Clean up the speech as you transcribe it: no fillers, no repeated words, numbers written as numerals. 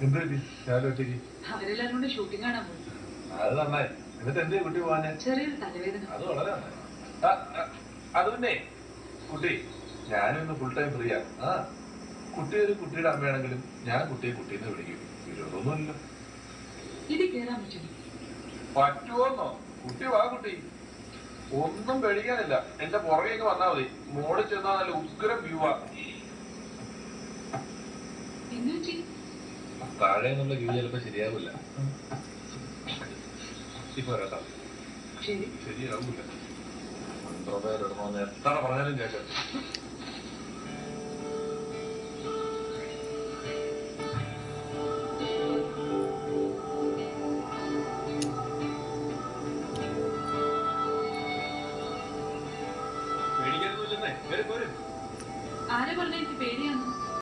എന്ത് പറ്റി രാവിലെ ഒറ്റയ്ക്ക്? അവരെല്ലാരും കൂടെ ഷൂട്ടിംഗ് കാണാൻ പോയി. അത് നന്നായി. എന്നിട്ട് എന്തേ കുട്ടി പോവാന്? ചെറിയൊരു തലവേദന. അത് വളരെ നന്നായി. അത് പിന്നെ കുട്ടി ഞാനിന്ന് ഫുൾ ടൈം ഫ്രീയാ. കുട്ടി ഒരു കുട്ടിയുടെ അമ്മയാണെങ്കിലും ഞാൻ കുട്ടിയെ കുട്ടീന്ന് വിളിക്കും. വിരോധമൊന്നുമില്ല. ഇത് കേറാൻ പറ്റും. പറ്റുമോന്നോ? കുട്ടി വാ കുട്ടി, ഒന്നും പേടിക്കാനില്ല. എന്റെ പുറകേക്ക് വന്നാ മതി. മോളിൽ ചെന്നാ നല്ല ഉഗ്രം വ്യൂവാ. താഴെ നിന്നുള്ള വ്യൂ ചിലപ്പോ ശരിയാവില്ല. ഇപ്പൊ കേട്ടോ ശരിയാവൂല. എത്ര പേരിടണമെന്ന് എത്ര പറഞ്ഞാലും കേൾക്കാം.